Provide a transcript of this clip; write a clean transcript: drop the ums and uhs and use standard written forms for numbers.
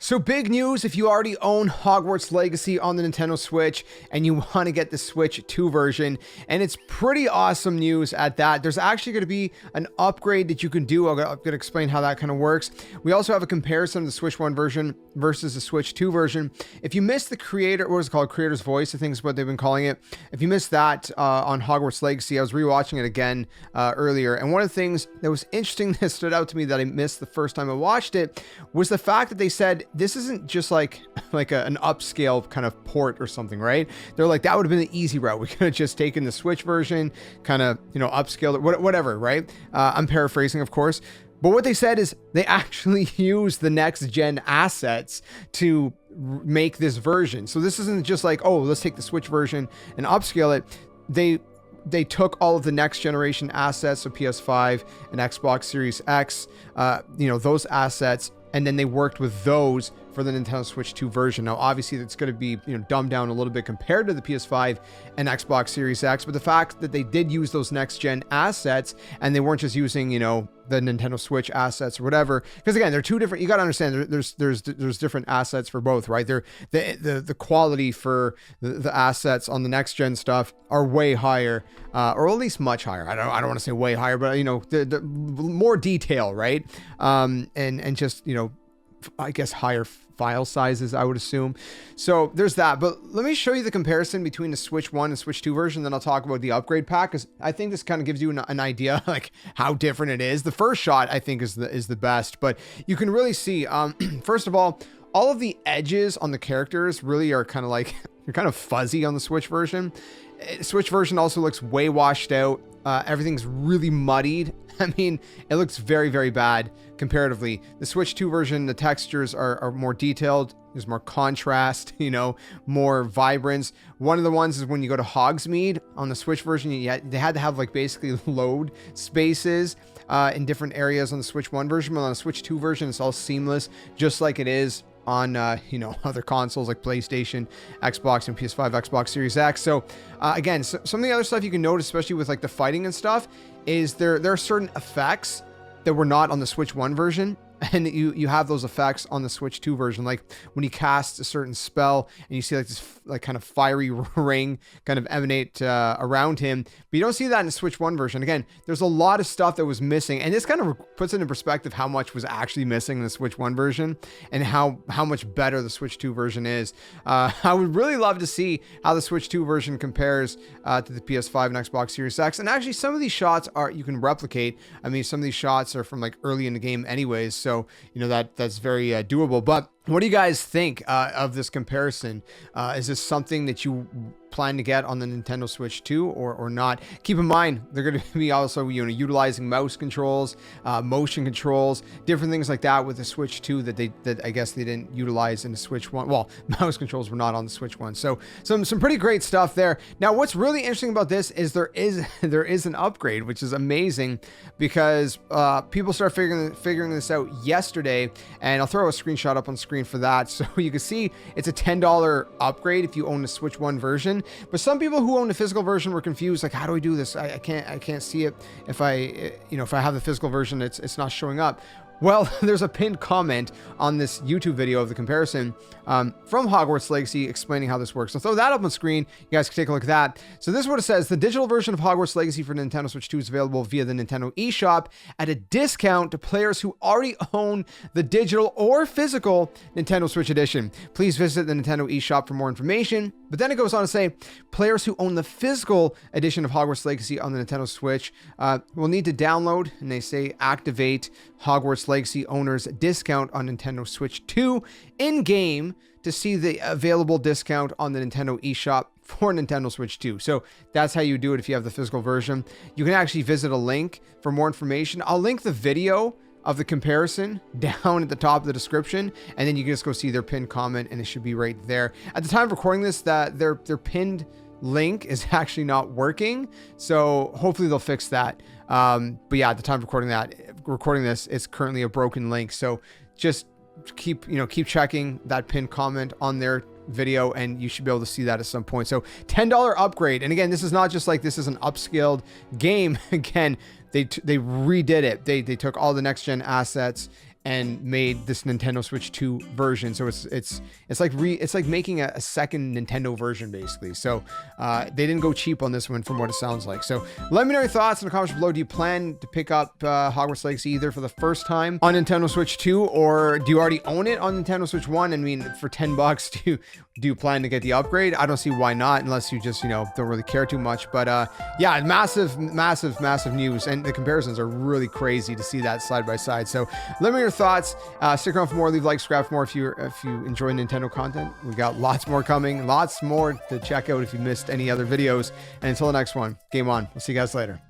So big news if you already own Hogwarts Legacy on the Nintendo Switch and you want to get the Switch 2 version, and it's pretty awesome news at that. There's actually going to be an upgrade that you can do. I'm going to explain how that kind of works. We also have a comparison of the Switch 1 version versus the Switch 2 version. If you missed the creator, what is it called? Creator's Voice, I think is what they've been calling it. If you missed that on Hogwarts Legacy, I was rewatching it again earlier. And one of the things that was interesting that stood out to me that I missed the first time I watched it was the fact that they said, this isn't just like an upscale kind of port or something, right? They're like, that would have been the easy route. We could have just taken the Switch version, kind of, upscaled it, whatever, right? I'm paraphrasing, of course. But what they said is they actually use the next gen assets to make this version. So this isn't just like, oh, let's take the Switch version and upscale it. They took all of the next generation assets, so PS5 and Xbox Series X, those assets, and then they worked with those for the Nintendo Switch 2 version. Now, obviously, it's going to be dumbed down a little bit compared to the PS5 and Xbox Series X, but the fact that they did use those next-gen assets and they weren't just using, the Nintendo Switch assets or whatever, because again, they're two different. You got to understand, there's different assets for both, right? They're the quality for the assets on the next-gen stuff are way higher, or at least much higher. I don't want to say way higher, but the more detail, right? And just I guess higher file sizes, I would assume. So there's that. But let me show you the comparison between the Switch 1 and Switch 2 version. Then I'll talk about the upgrade pack, because I think this kind of gives you an idea like how different it is. The first shot I think is the best, but you can really see, first of all of the edges on the characters really are kind of like, they're kind of fuzzy on the Switch version. Switch version also looks way washed out. Everything's really muddied. I mean, it looks very, very bad comparatively. The Switch 2 version, the textures are more detailed. There's more contrast, more vibrance. One of the ones is when you go to Hogsmeade on the Switch version, they had to have like basically load spaces in different areas on the Switch 1 version. But on the Switch 2 version, it's all seamless, just like it is on other consoles like PlayStation, Xbox, and PS5, Xbox Series X. So again, some of the other stuff you can notice, especially with like the fighting and stuff, is there are certain effects that were not on the Switch 1 version, and you have those effects on the Switch 2 version, like when he casts a certain spell and you see like this like kind of fiery ring kind of emanate around him, but you don't see that in the Switch 1 version. Again, there's a lot of stuff that was missing, and this kind of puts it in perspective how much was actually missing in the Switch 1 version and how much better the Switch 2 version is. I would really love to see how the Switch 2 version compares to the PS5 and Xbox Series X. And actually, some of these shots you can replicate. I mean, some of these shots are from like early in the game anyways, so that's very doable. But what do you guys think of this comparison? Is this something that you plan to get on the Nintendo Switch 2 or not? Keep in mind, they're going to be also utilizing mouse controls, motion controls, different things like that with the Switch 2 that I guess they didn't utilize in the Switch 1. Well, mouse controls were not on the Switch 1. So some pretty great stuff there. Now, what's really interesting about this is there is an upgrade, which is amazing, because people start figuring this out yesterday, and I'll throw a screenshot up on screen for that, so you can see it's a $10 upgrade if you own the Switch 1 version. But some people who own the physical version were confused, like, how do I do this? I can't see it if I have the physical version. It's not showing up. Well, there's a pinned comment on this YouTube video of the comparison from Hogwarts Legacy explaining how this works. I'll throw that up on screen. You guys can take a look at that. So this is what it says. The digital version of Hogwarts Legacy for Nintendo Switch 2 is available via the Nintendo eShop at a discount to players who already own the digital or physical Nintendo Switch edition. Please visit the Nintendo eShop for more information. But then it goes on to say, players who own the physical edition of Hogwarts Legacy on the Nintendo Switch will need to download, and they say activate Hogwarts Legacy owners discount on Nintendo Switch 2 in-game to see the available discount on the Nintendo eShop for Nintendo Switch 2. So that's how you do it if you have the physical version. You can actually visit a link for more information. I'll link the video of the comparison down at the top of the description, and then you can just go see their pinned comment, and it should be right there. At the time of recording this, that their pinned link is actually not working, so hopefully they'll fix that. But yeah, at the time of recording this, it's currently a broken link. So just keep checking that pinned comment on their video, and you should be able to see that at some point. So $10 upgrade, and again, this is not just like this is an upscaled game. Again, they redid it. They took all the next gen assets and made this Nintendo Switch 2 version. So it's like making a second Nintendo version basically. So they didn't go cheap on this one from what it sounds like. So let me know your thoughts in the comments below. Do you plan to pick up Hogwarts Legacy either for the first time on Nintendo Switch 2, or do you already own it on Nintendo Switch 1? I mean, for $10, do you plan to get the upgrade? I don't see why not, unless you just, you know, don't really care too much. But yeah, massive news, and the comparisons are really crazy to see that side by side. So let me know your thoughts. Stick around for more, leave a like, subscribe for more if you enjoy Nintendo content. We got lots more coming, lots more to check out if you missed any other videos. And until the next one, game on. We'll see you guys later.